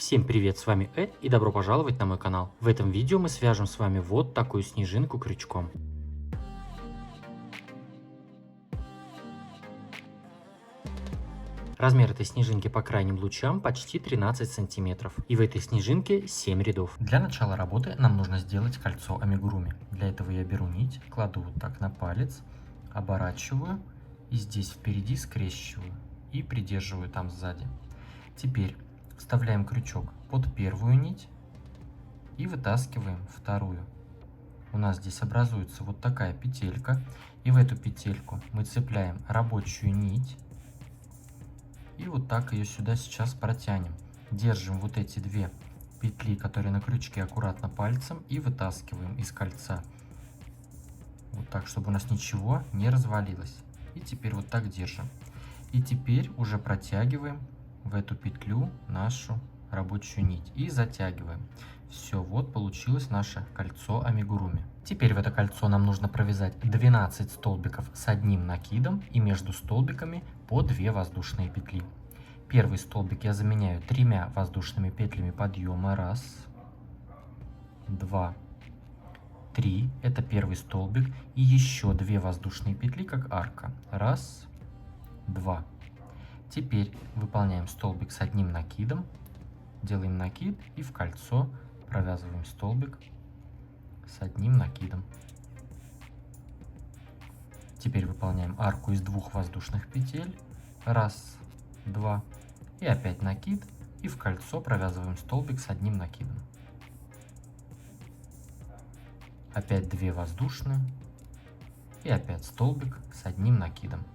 Всем привет, с вами Эд и добро пожаловать на мой канал. В этом видео мы свяжем с вами вот такую снежинку крючком. Размер этой снежинки по крайним лучам почти 13 сантиметров. И в этой снежинке 7 рядов. Для начала работы нам нужно сделать кольцо амигуруми. Для этого я беру нить, кладу вот так на палец, оборачиваю и здесь впереди скрещиваю и придерживаю там сзади. Теперь вставляем крючок под первую нить и вытаскиваем вторую. У нас здесь образуется вот такая петелька, и в эту петельку мы цепляем рабочую нить и вот так ее сюда сейчас протянем. Держим вот эти две петли, которые на крючке, аккуратно пальцем и вытаскиваем из кольца. Вот так, чтобы у нас ничего не развалилось. И теперь вот так держим. И теперь уже протягиваем в эту петлю нашу рабочую нить и затягиваем. Все, вот получилось наше кольцо амигуруми. Теперь в это кольцо нам нужно провязать 12 столбиков с одним накидом и между столбиками по 2 воздушные петли. Первый столбик я заменяю 3 воздушными петлями подъема. 1, 2, 3. Это первый столбик. И еще 2 воздушные петли, как арка. 1, 2. Теперь выполняем столбик с одним накидом, делаем накид и в кольцо провязываем столбик с одним накидом. Теперь выполняем арку из 2 воздушных петель, 1, 2, и опять накид, и в кольцо провязываем столбик с одним накидом. Опять 2 воздушные, и опять столбик с одним накидом.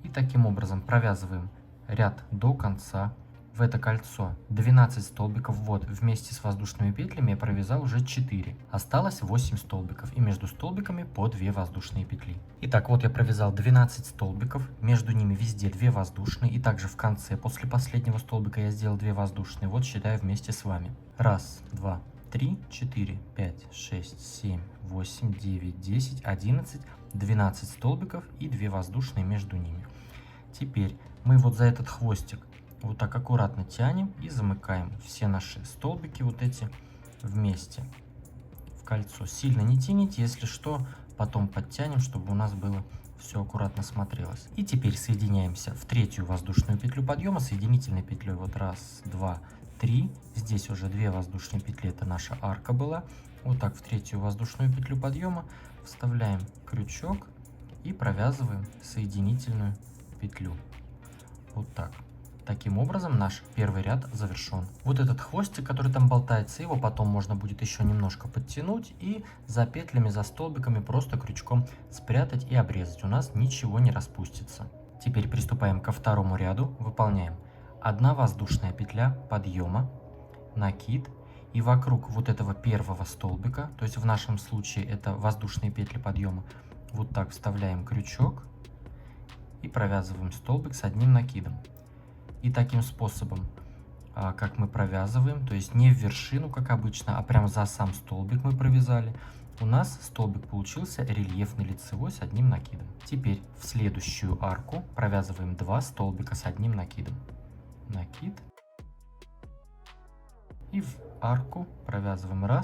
И таким образом провязываем ряд до конца. В это кольцо 12 столбиков. Вот вместе с воздушными петлями я провязал уже 4. Осталось 8 столбиков. И между столбиками по 2 воздушные петли. Итак, вот я провязал 12 столбиков. Между ними везде 2 воздушные. И также в конце, после последнего столбика, я сделал 2 воздушные. Вот считаю вместе с вами. 1, 2, 3, 4, 5, 6, 7, 8, 9, 10, 11, 12 столбиков и 2 воздушные между ними. Теперь мы вот за этот хвостик вот так аккуратно тянем и замыкаем все наши столбики вот эти вместе в кольцо. Сильно не тяните, если что, потом подтянем, чтобы у нас было все аккуратно смотрелось. И теперь соединяемся в 3-ю воздушную петлю подъема соединительной петлей. Вот 1, 2, 3. Здесь уже 2 воздушные петли, это наша арка была. Вот так в 3-ю воздушную петлю подъема вставляем крючок и провязываем соединительную петлю. Вот так. Таким образом наш первый ряд завершен. Вот этот хвостик, который там болтается, его потом можно будет еще немножко подтянуть и за петлями, за столбиками просто крючком спрятать и обрезать. У нас ничего не распустится. Теперь приступаем ко второму ряду. Выполняем 1 воздушная петля подъема, накид, и вокруг вот этого первого столбика, то есть в нашем случае это воздушные петли подъема, вот так вставляем крючок и провязываем столбик с одним накидом. И таким способом, как мы провязываем, то есть не в вершину, как обычно, а прямо за сам столбик мы провязали, у нас столбик получился рельефный лицевой с одним накидом. Теперь в следующую арку провязываем 2 столбика с одним накидом. Накид. И в арку провязываем 1,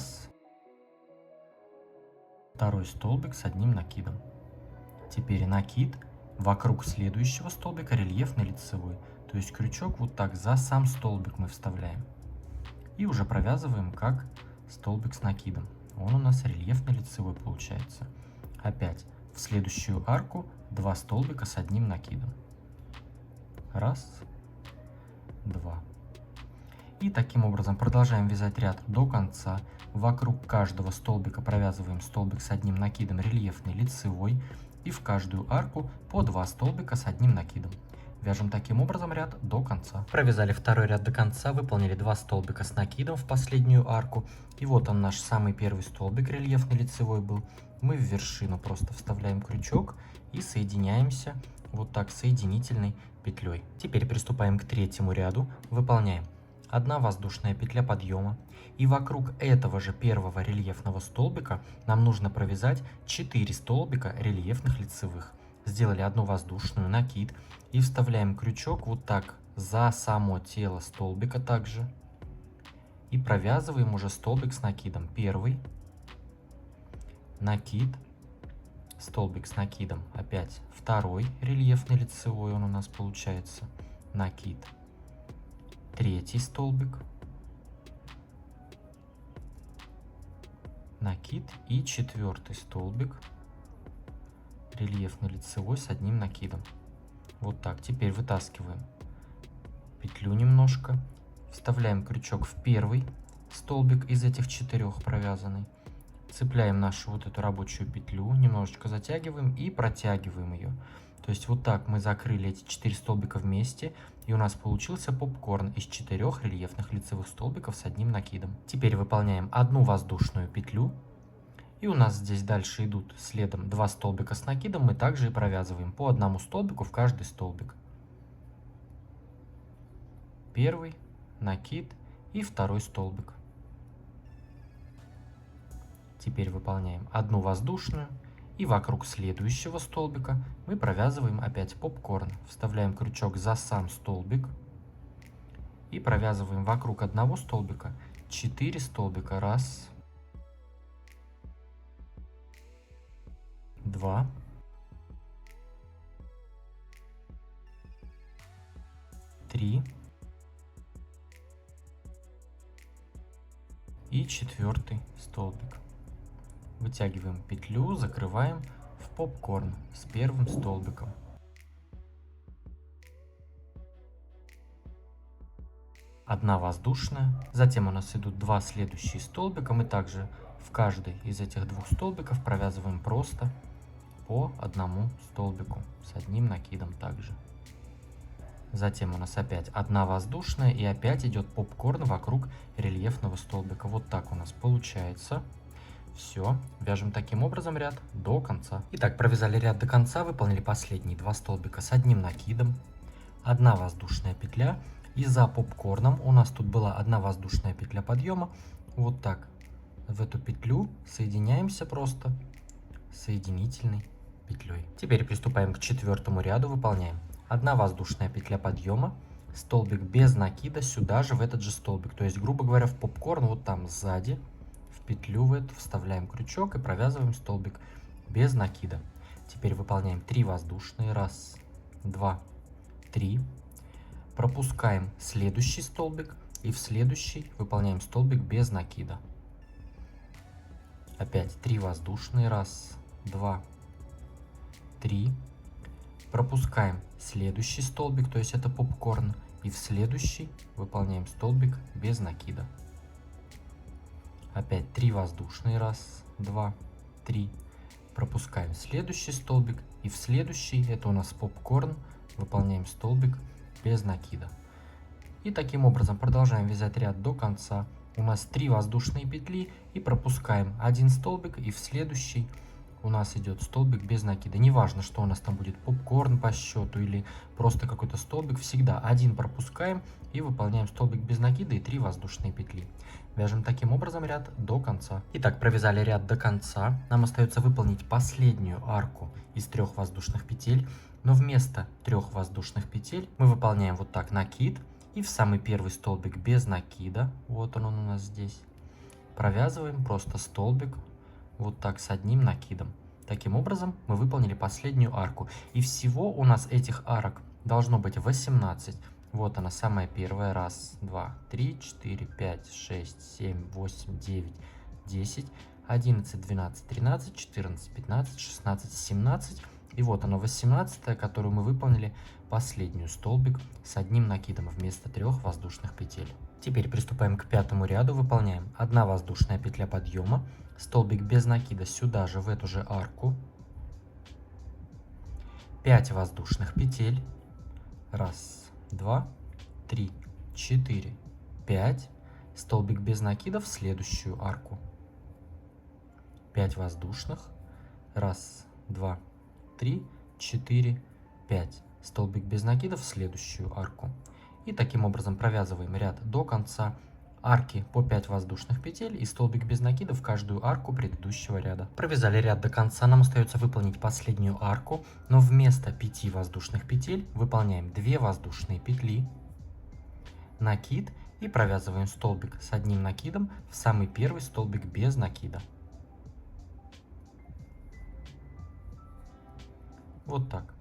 2 столбик с одним накидом. Теперь накид. Вокруг следующего столбика рельефный лицевой, то есть крючок вот так за сам столбик мы вставляем. И уже провязываем как столбик с накидом. Он у нас рельефный лицевой получается. Опять в следующую арку 2 столбика с одним накидом. 1, 2. И таким образом продолжаем вязать ряд до конца. Вокруг каждого столбика провязываем столбик с одним накидом рельефный лицевой. И в каждую арку по 2 столбика с одним накидом. Вяжем таким образом ряд до конца. Провязали второй ряд до конца, выполнили 2 столбика с накидом в последнюю арку. И вот он наш самый первый столбик рельефный лицевой был. Мы в вершину просто вставляем крючок и соединяемся вот так соединительной петлей. Теперь приступаем к 3-му ряду. Выполняем 1 воздушная петля подъема. И вокруг этого же первого рельефного столбика нам нужно провязать 4 столбика рельефных лицевых. Сделали 1 воздушную, накид и вставляем крючок вот так за само тело столбика также. И провязываем уже столбик с накидом. Первый, накид, столбик с накидом, опять второй рельефный лицевой он у нас получается, накид, третий столбик, накид и четвертый столбик, рельефный лицевой с одним накидом. Вот так. Теперь вытаскиваем петлю немножко, вставляем крючок в первый столбик из этих 4 провязанный, цепляем нашу вот эту рабочую петлю, немножечко затягиваем и протягиваем ее. То есть вот так мы закрыли эти 4 столбика вместе, и у нас получился попкорн из 4 рельефных лицевых столбиков с одним накидом. Теперь выполняем одну воздушную петлю, и у нас здесь дальше идут следом 2 столбика с накидом, мы также и провязываем по одному столбику в каждый столбик. Первый, накид и второй столбик. Теперь выполняем одну воздушную, и вокруг следующего столбика мы провязываем опять попкорн. Вставляем крючок за сам столбик и провязываем вокруг одного столбика 4 столбика. Раз, два, три и четвертый столбик. Вытягиваем петлю, закрываем в попкорн с первым столбиком. Одна воздушная, затем у нас идут 2 следующие столбика, мы также в каждый из этих 2 столбиков провязываем просто по одному столбику с одним накидом также. Затем у нас опять одна воздушная, и опять идет попкорн вокруг рельефного столбика. Вот так у нас получается. Все, вяжем таким образом ряд до конца. Итак, провязали ряд до конца, выполнили последние 2 столбика с одним накидом, одна воздушная петля, и за попкорном у нас тут была одна воздушная петля подъема. Вот так в эту петлю соединяемся просто соединительной петлей. Теперь приступаем к 4-му ряду, выполняем одна воздушная петля подъема, столбик без накида сюда же в этот же столбик, то есть, грубо говоря, в попкорн вот там сзади. Петлю в эту вставляем крючок и провязываем столбик без накида. Теперь выполняем 3 воздушные. Раз, два, три. Пропускаем следующий столбик и в следующий выполняем столбик без накида. Опять 3 воздушные. Раз, два, три. Пропускаем следующий столбик, то есть это попкорн, и в следующий выполняем столбик без накида. Опять 3 воздушные. Раз, два, три. Пропускаем следующий столбик. И в следующий, это у нас попкорн, выполняем столбик без накида. И таким образом продолжаем вязать ряд до конца. У нас 3 воздушные петли. И пропускаем один столбик. И в следующий у нас идет столбик без накида. Неважно, что у нас там будет попкорн по счету или просто какой-то столбик. Всегда один пропускаем и выполняем столбик без накида и 3 воздушные петли. Вяжем таким образом ряд до конца. Итак, провязали ряд до конца. Нам остается выполнить последнюю арку из 3 воздушных петель. Но вместо 3 воздушных петель мы выполняем вот так накид. И в самый первый столбик без накида, вот он у нас здесь, провязываем просто столбик вот так с одним накидом. Таким образом мы выполнили последнюю арку. И всего у нас этих арок должно быть 18. Вот она, самая первая. Раз, два, три, 4, 5, 6, 7, 8, 9, 10, 11, 12, 13, 14, 15, 16, 17. И вот она, 18-я, которую мы выполнили последнюю столбик с одним накидом вместо 3 воздушных петель. Теперь приступаем к 5-му ряду. Выполняем 1 воздушная петля подъема, столбик без накида сюда же в эту же арку, 5 воздушных петель. Раз, два, три, 4, 5. Столбик без накида в следующую арку. 5 воздушных. Раз, два, три, 4, 5. Столбик без накида в следующую арку. И таким образом провязываем ряд до конца. Арки по 5 воздушных петель и столбик без накида в каждую арку предыдущего ряда. Провязали ряд до конца, нам остается выполнить последнюю арку, но вместо 5 воздушных петель выполняем 2 воздушные петли. накид и провязываем столбик с одним накидом в самый первый столбик без накида. Вот так.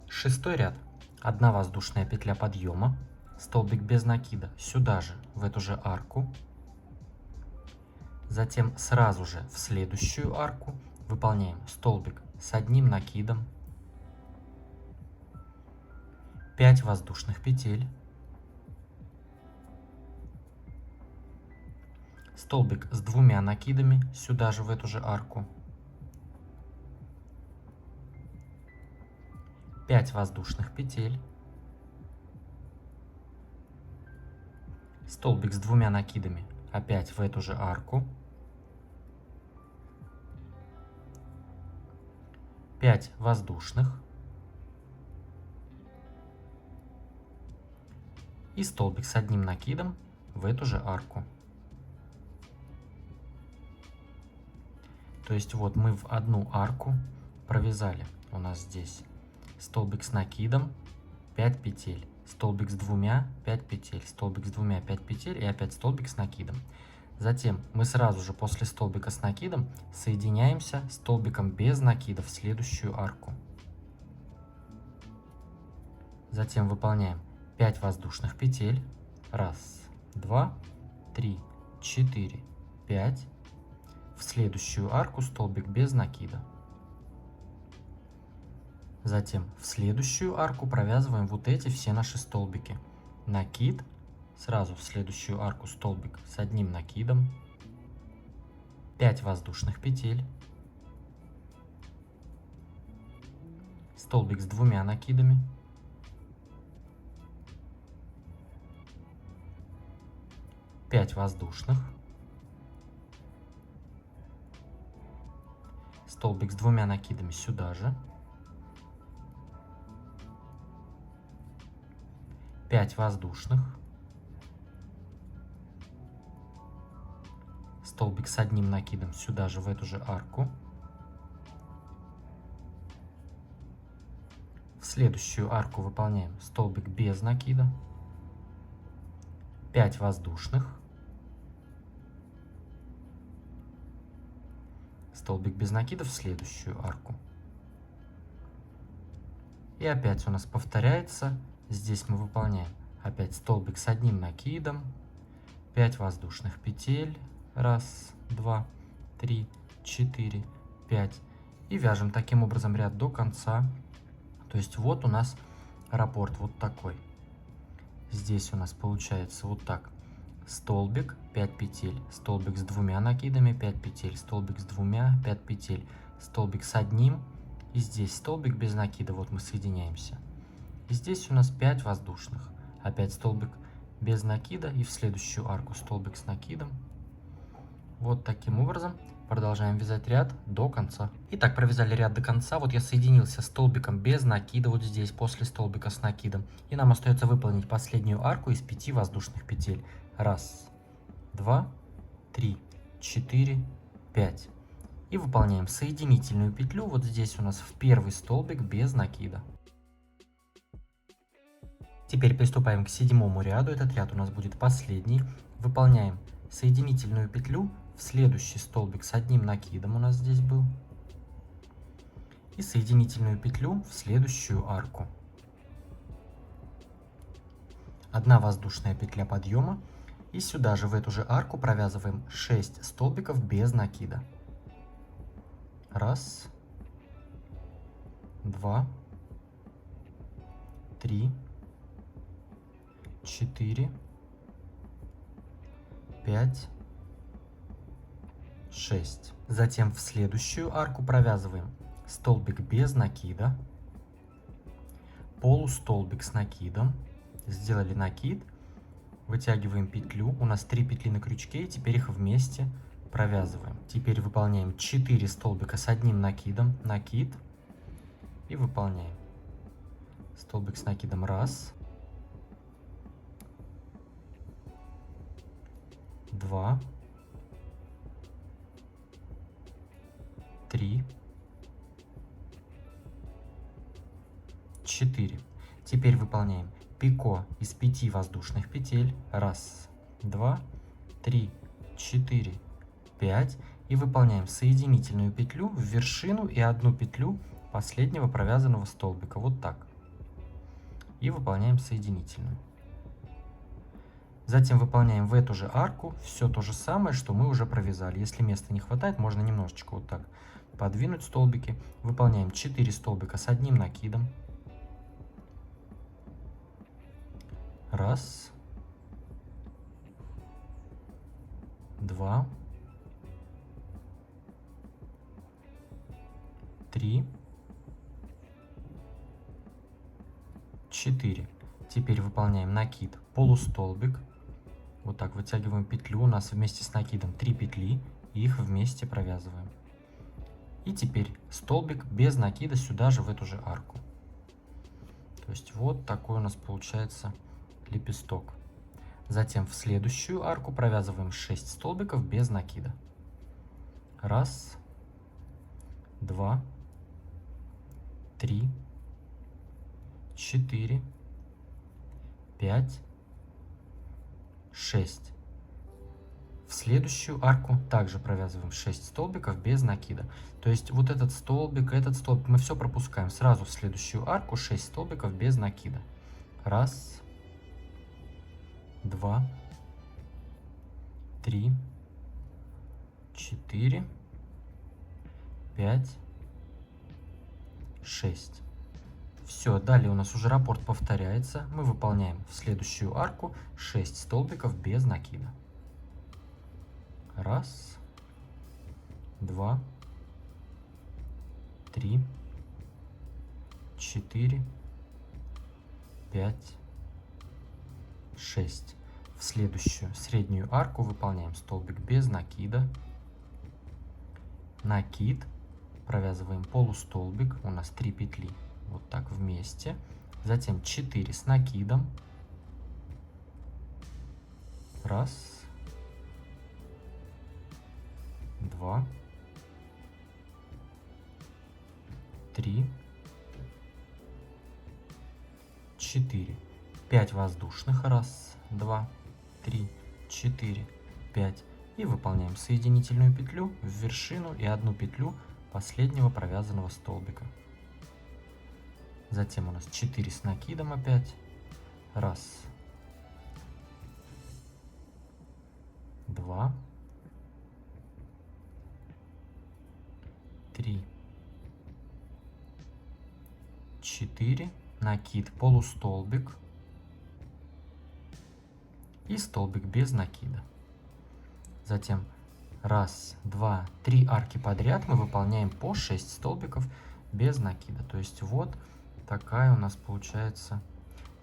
Шестой ряд. 1 воздушная петля подъема, столбик без накида сюда же, в эту же арку. Затем сразу же в следующую арку выполняем столбик с одним накидом, 5 воздушных петель, столбик с 2 накидами сюда же, в эту же арку, 5 воздушных петель, столбик с 2 накидами опять в эту же арку, 5 воздушных и столбик с одним накидом в эту же арку. То есть вот мы в одну арку провязали, у нас здесь столбик с накидом, 5 петель, столбик с 2, 5 петель, столбик с 2, 5 петель и опять столбик с накидом. Затем мы сразу же после столбика с накидом соединяемся столбиком без накида в следующую арку. Затем выполняем 5 воздушных петель. 1, 2, 3, 4, 5. В следующую арку столбик без накида. Затем в следующую арку провязываем вот эти все наши столбики. Накид. Сразу в следующую арку столбик с одним накидом, 5 воздушных петель, столбик с 2 накидами, 5 воздушных, столбик с 2 накидами сюда же, 5 воздушных, столбик с одним накидом сюда же, в эту же арку. В следующую арку выполняем столбик без накида, 5 воздушных, столбик без накида в следующую арку. И опять у нас повторяется, здесь мы выполняем опять столбик с одним накидом, 5 воздушных петель, 1, 2, 3, 4, 5. И вяжем таким образом ряд до конца. То есть вот у нас раппорт вот такой. Здесь у нас получается вот так. Столбик, 5 петель, столбик с 2 накидами, 5 петель, столбик с 2, 5 петель, столбик с одним. И здесь столбик без накида, вот мы соединяемся. И здесь у нас 5 воздушных. Опять столбик без накида и в следующую арку столбик с накидом. Вот таким образом продолжаем вязать ряд до конца. Итак, провязали ряд до конца. Вот я соединился столбиком без накида вот здесь, после столбика с накидом. И нам остается выполнить последнюю арку из 5 воздушных петель. 1, 2, 3, 4, 5. И выполняем соединительную петлю вот здесь у нас в первый столбик без накида. Теперь приступаем к 7-му ряду. Этот ряд у нас будет последний. Выполняем соединительную петлю в следующий столбик с одним накидом, у нас здесь был, и соединительную петлю в следующую арку. 1 воздушная петля подъема, и сюда же в эту же арку провязываем 6 столбиков без накида. 1, 2, 3, 4, 5, 6. Затем в следующую арку провязываем столбик без накида, полустолбик с накидом, сделали накид, вытягиваем петлю, у нас 3 петли на крючке, и теперь их вместе провязываем. Теперь выполняем 4 столбика с одним накидом, накид, и выполняем столбик с накидом 1, 2, 3, 4. Теперь выполняем пико из 5 воздушных петель. 1, 2, 3, 4, 5. И выполняем соединительную петлю в вершину и одну петлю последнего провязанного столбика. Вот так. И выполняем соединительную. Затем выполняем в эту же арку все то же самое, что мы уже провязали. Если места не хватает, можно немножечко вот так подвинуть столбики. Выполняем 4 столбика с одним накидом. 1, 2, 3, 4. Теперь выполняем накид, полустолбик. Вот так вытягиваем петлю. У нас вместе с накидом 3 петли. И их вместе провязываем. И теперь столбик без накида сюда же, в эту же арку. То есть вот такой у нас получается лепесток. Затем в следующую арку провязываем 6 столбиков без накида. 1, 2, 3, 4, 5, 6. В следующую арку также провязываем 6 столбиков без накида. То есть вот этот столбик мы все пропускаем. Сразу в следующую арку 6 столбиков без накида. 1, 2, 3, 4, 5, 6. Все, далее у нас уже раппорт повторяется. Мы выполняем в следующую арку 6 столбиков без накида. 1, 2, 3, 4, 5, 6. В следующую среднюю арку выполняем столбик без накида. Накид. Провязываем полустолбик. У нас 3 петли. Вот так вместе. Затем 4 с накидом. 1, 2, 3, 4. 5 воздушных. 1, 2, 3, 4, 5. И выполняем соединительную петлю в вершину и одну петлю последнего провязанного столбика. Затем у нас 4 с накидом опять. 1, 2, 3, 4, накид, полустолбик и столбик без накида. Затем 1, 2, 3 арки подряд мы выполняем по 6 столбиков без накида. То есть вот такая у нас получается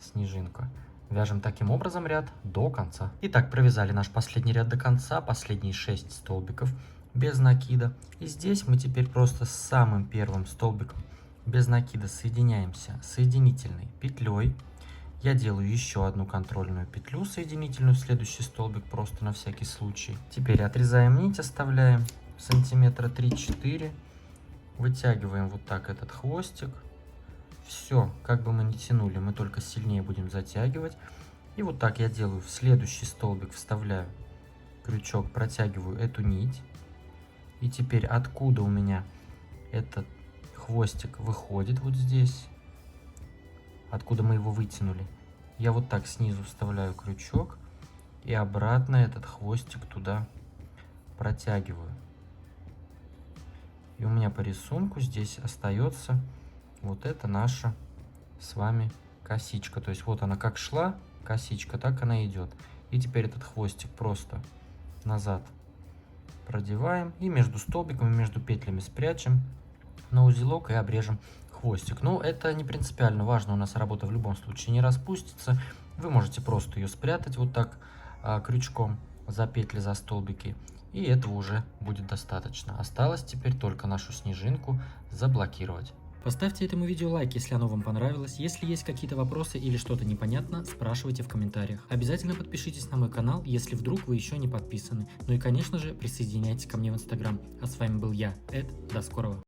снежинка. Вяжем таким образом ряд до конца. Итак, провязали наш последний ряд до конца, последние 6 столбиков без накида. И здесь мы теперь просто с самым первым столбиком без накида соединяемся соединительной петлей. Я делаю еще одну контрольную петлю соединительную в следующий столбик, просто на всякий случай. Теперь отрезаем нить, оставляем сантиметра 3-4. Вытягиваем вот так этот хвостик. Все, как бы мы ни тянули, мы только сильнее будем затягивать. И вот так я делаю. В следующий столбик вставляю крючок, протягиваю эту нить. И теперь откуда у меня этот хвостик выходит, вот здесь, откуда мы его вытянули, я вот так снизу вставляю крючок и обратно этот хвостик туда протягиваю. И у меня по рисунку здесь остается вот это наша с вами косичка. То есть вот она как шла, косичка, так она идет. И теперь этот хвостик просто назад продеваем и между столбиками, между петлями спрячем на узелок и обрежем хвостик. Но это не принципиально важно, у нас работа в любом случае не распустится. Вы можете просто ее спрятать вот так крючком за петли, за столбики. И этого уже будет достаточно. Осталось теперь только нашу снежинку заблокировать. Поставьте этому видео лайк, если оно вам понравилось. Если есть какие-то вопросы или что-то непонятно, спрашивайте в комментариях. Обязательно подпишитесь на мой канал, если вдруг вы еще не подписаны. Ну и конечно же присоединяйтесь ко мне в Instagram. А с вами был я, Эд. До скорого.